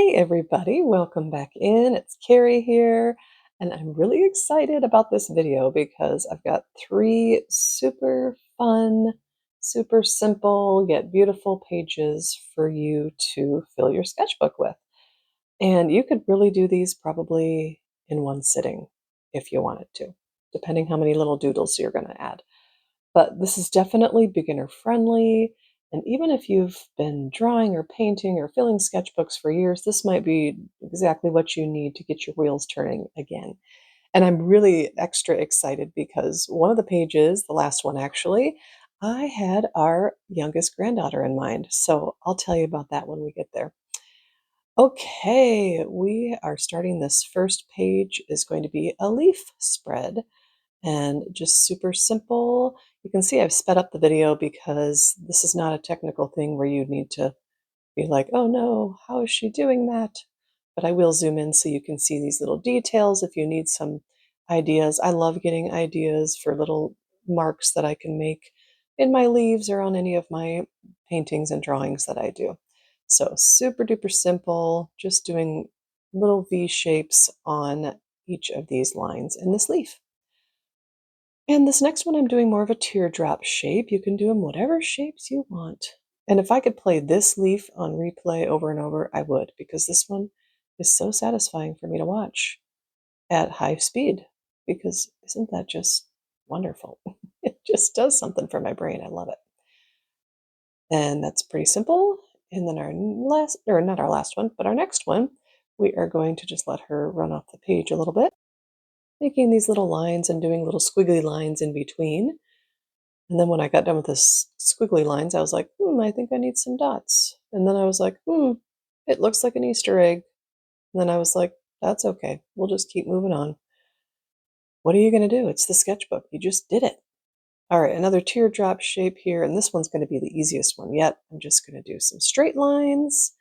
Hey everybody, welcome back in. It's Carrie here, and I'm really excited about this video because I've got three super fun, super simple yet beautiful pages for you to fill your sketchbook with. And you could really do these probably in one sitting if you wanted to, depending how many little doodles you're going to add. But this is definitely beginner friendly. And even if you've been drawing or painting or filling sketchbooks for years, this might be exactly what you need to get your wheels turning again. And I'm really extra excited because one of the pages, the last one actually, I had our youngest granddaughter in mind. So I'll tell you about that when we get there. Okay, we are starting this first page is going to be a leaf spread and just super simple. You can see I've sped up the video because this is not a technical thing where you need to be like, oh no, how is she doing that? But I will zoom in so you can see these little details if you need some ideas. I love getting ideas for little marks that I can make in my leaves or on any of my paintings and drawings that I do. So super duper simple, just doing little V shapes on each of these lines in this leaf. And this next one, I'm doing more of a teardrop shape. You can do them whatever shapes you want. And if I could play this leaf on replay over and over, I would, because this one is so satisfying for me to watch at high speed. Because isn't that just wonderful? It just does something for my brain. I love it. And that's pretty simple. And then our last, or not our last one, but our next one, we are going to just let her run off the page a little bit, making these little lines and doing little squiggly lines in between. And then when I got done with this squiggly lines, I was like, I think I need some dots. And then I was like, it looks like an Easter egg. And then I was like, that's okay. We'll just keep moving on. What are you going to do? It's the sketchbook. You just did it. All right, another teardrop shape here. And this one's going to be the easiest one yet. I'm just going to do some straight lines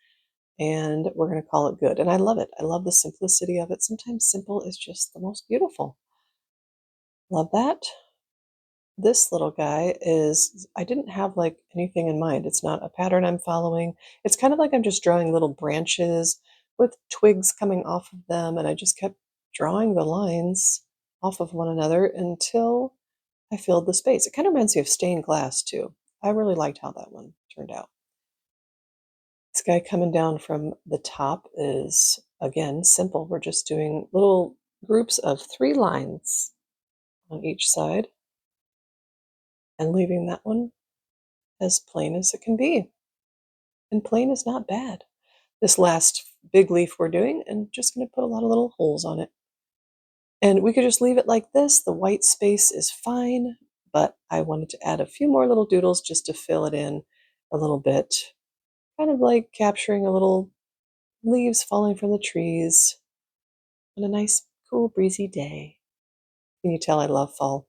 and we're going to call it good. And I love it. I love the simplicity of it. Sometimes simple is just the most beautiful. Love that. This little guy is, I didn't have like anything in mind. It's not a pattern I'm following. It's kind of like I'm just drawing little branches with twigs coming off of them. And I just kept drawing the lines off of one another until I filled the space. It kind of reminds me of stained glass too. I really liked how that one turned out. This guy coming down from the top is, again, simple. We're just doing little groups of 3 lines on each side and leaving that one as plain as it can be. And plain is not bad. This last big leaf we're doing, and just going to put a lot of little holes on it. And we could just leave it like this. The white space is fine, but I wanted to add a few more little doodles just to fill it in a little bit. Kind of like capturing a little leaves falling from the trees on a nice, cool, breezy day. Can you tell I love fall?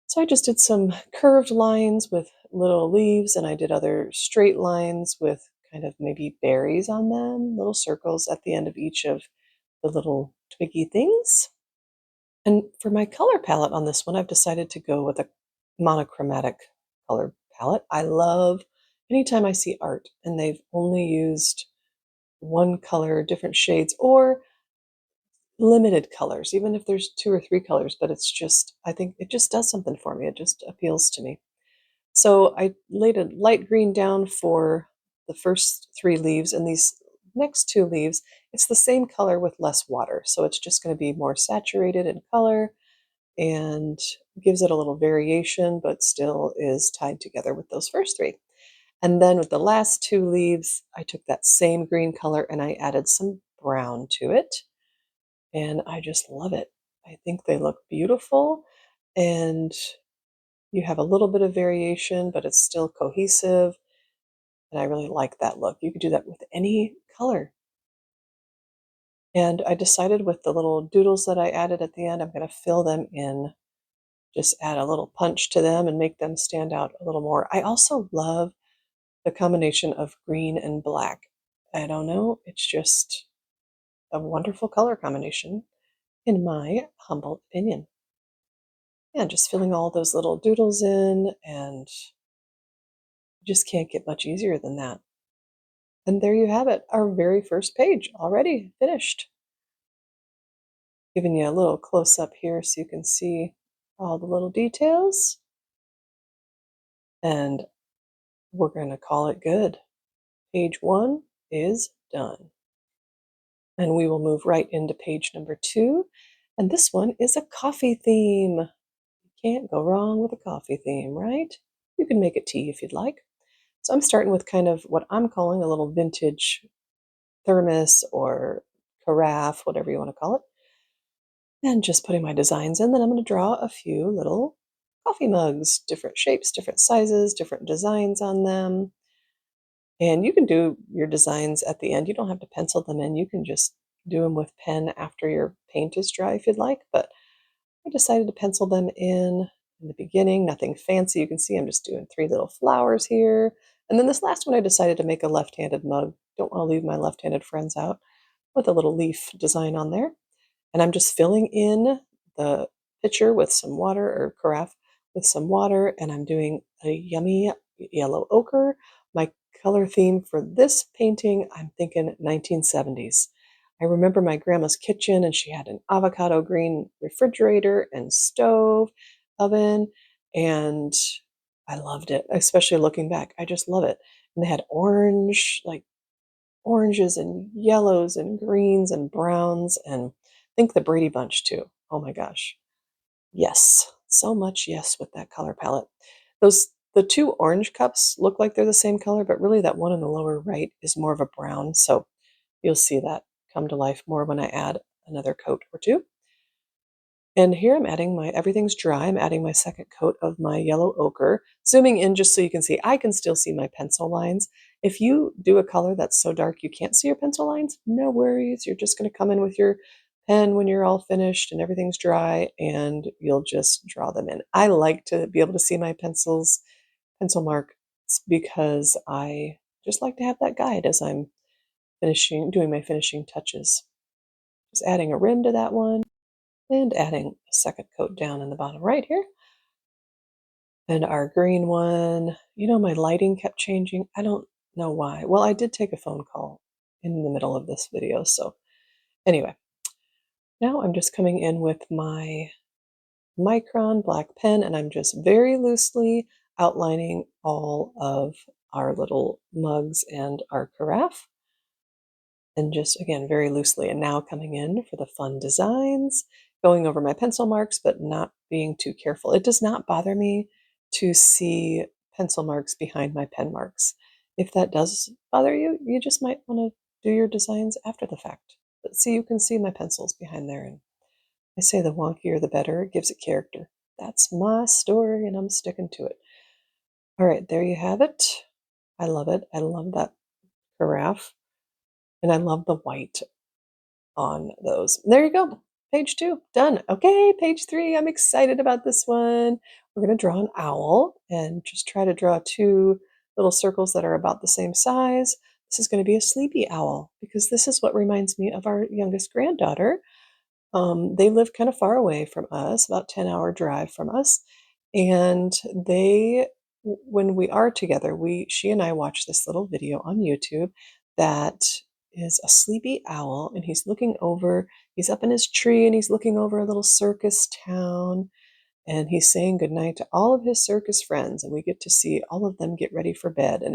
So I just did some curved lines with little leaves, and I did other straight lines with kind of maybe berries on them, little circles at the end of each of the little twiggy things. And for my color palette on this one, I've decided to go with a monochromatic color palette. I love anytime I see art and they've only used one color, different shades, or limited colors, even if there's 2 or 3 colors, but it's just, I think it just does something for me. It just appeals to me. So I laid a light green down for the first 3 leaves, and these next 2 leaves, it's the same color with less water. So it's just going to be more saturated in color and gives it a little variation, but still is tied together with those first 3. And then with the last 2 leaves, I took that same green color and I added some brown to it. And I just love it. I think they look beautiful, and you have a little bit of variation, but it's still cohesive. And I really like that look. You could do that with any color. And I decided with the little doodles that I added at the end, I'm going to fill them in, just add a little punch to them and make them stand out a little more. I also love the combination of green and black. I don't know, it's just a wonderful color combination, in my humble opinion. Yeah, just filling all those little doodles in, and you just can't get much easier than that. And there you have it, our very first page already finished. Giving you a little close up here so you can see all the little details. And we're going to call it good. Page 1 is done. And we will move right into page number 2. And this one is a coffee theme. You can't go wrong with a coffee theme, right? You can make it tea if you'd like. So I'm starting with kind of what I'm calling a little vintage thermos or carafe, whatever you want to call it. And just putting my designs in. Then I'm going to draw a few little coffee mugs, different shapes, different sizes, different designs on them. And you can do your designs at the end. You don't have to pencil them in. You can just do them with pen after your paint is dry if you'd like. But I decided to pencil them in the beginning. Nothing fancy. You can see I'm just doing 3 little flowers here. And then this last one I decided to make a left-handed mug. Don't want to leave my left-handed friends out, with a little leaf design on there. And I'm just filling in the pitcher with some water, or carafe with some water, and I'm doing a yummy yellow ochre. My color theme for this painting, I'm thinking 1970s. I remember my grandma's kitchen, and she had an avocado green refrigerator and stove, oven, and I loved it, especially looking back. I just love it. And they had orange, like oranges and yellows and greens and browns, and I think the Brady Bunch too. Oh my gosh. Yes. So much yes with that color palette. The 2 orange cups look like they're the same color, but really that one in the lower right is more of a brown. So you'll see that come to life more when I add another coat or 2. And here I'm adding everything's dry. I'm adding my second coat of my yellow ochre, zooming in just so you can see. I can still see my pencil lines. If you do a color that's so dark you can't see your pencil lines, no worries. You're just going to come in with your pen when you're all finished and everything's dry, and you'll just draw them in. I like to be able to see my pencil marks, because I just like to have that guide as I'm doing my finishing touches. Just adding a rim to that one, and adding a second coat down in the bottom right here. And our green one, my lighting kept changing. I don't know why. Well, I did take a phone call in the middle of this video. So anyway, now I'm just coming in with my Micron black pen, and I'm just very loosely outlining all of our little mugs and our carafe. And just, again, very loosely. And now coming in for the fun designs, going over my pencil marks, but not being too careful. It does not bother me to see pencil marks behind my pen marks. If that does bother you, you just might want to do your designs after the fact. But see, you can see my pencils behind there. And I say the wonkier the better, it gives it character. That's my story, and I'm sticking to it. All right, there you have it. I love it. I love that carafe. And I love the white on those. There you go. Page 2, done. Okay, page 3. I'm excited about this one. We're going to draw an owl and just try to draw 2 little circles that are about the same size. This is going to be a sleepy owl, because this is what reminds me of our youngest granddaughter. They live kind of far away from us, about 10-hour drive from us. And when we are together, she and I watch this little video on YouTube that is a sleepy owl, and he's up in his tree, and he's looking over a little circus town, and he's saying goodnight to all of his circus friends, and we get to see all of them get ready for bed. And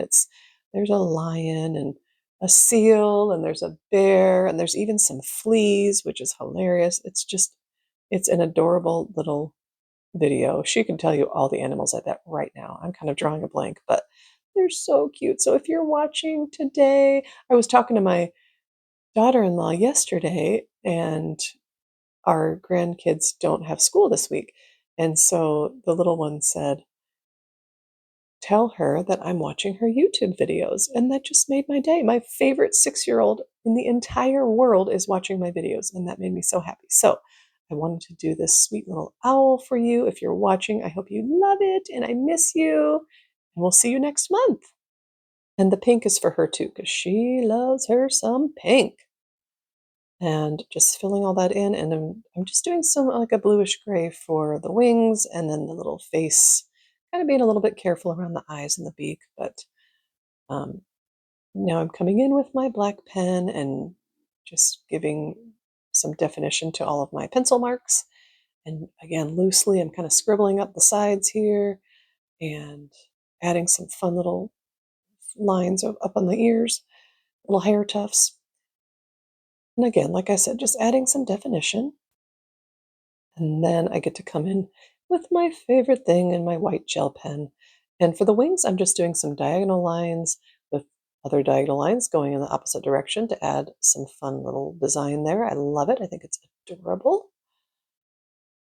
there's a lion and a seal, and there's a bear, and there's even some fleas, which is hilarious. It's an adorable little video. She can tell you all the animals like that right now. I'm kind of drawing a blank, but they're so cute. So if you're watching today, I was talking to my daughter-in-law yesterday, and our grandkids don't have school this week. And so the little one said, tell her that I'm watching her YouTube videos. And that just made my day. My favorite 6-year-old in the entire world is watching my videos, and that made me so happy. So I wanted to do this sweet little owl for you. If you're watching, I hope you love it, and I miss you. And we'll see you next month. And the pink is for her too, because she loves her some pink. And just filling all that in, and I'm just doing some like a bluish gray for the wings, and then the little face, kind of being a little bit careful around the eyes and the beak, but Now I'm coming in with my black pen and just giving some definition to all of my pencil marks. And again, loosely, I'm kind of scribbling up the sides here and adding some fun little lines up on the ears, little hair tufts. And again, like I said, just adding some definition. And then I get to come in with my favorite thing in my white gel pen. And for the wings, I'm just doing some diagonal lines with other diagonal lines going in the opposite direction to add some fun little design there. I love it. I think it's adorable.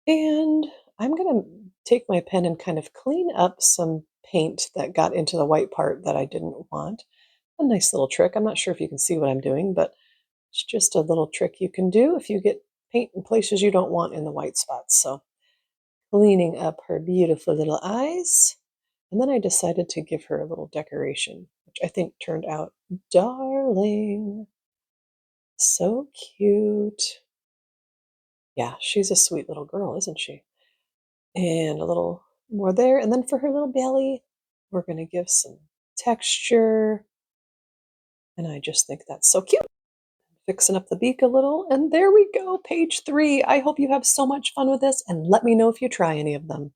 And I'm going to take my pen and kind of clean up some paint that got into the white part that I didn't want. A nice little trick. I'm not sure if you can see what I'm doing, but it's just a little trick you can do if you get paint in places you don't want in the white spots. So cleaning up her beautiful little eyes. And then I decided to give her a little decoration, which I think turned out darling. So cute. Yeah, she's a sweet little girl, isn't she? And a little more there. And then for her little belly, we're going to give some texture. And I just think that's so cute. Fixing up the beak a little. And there we go, page 3. I hope you have so much fun with this, and let me know if you try any of them.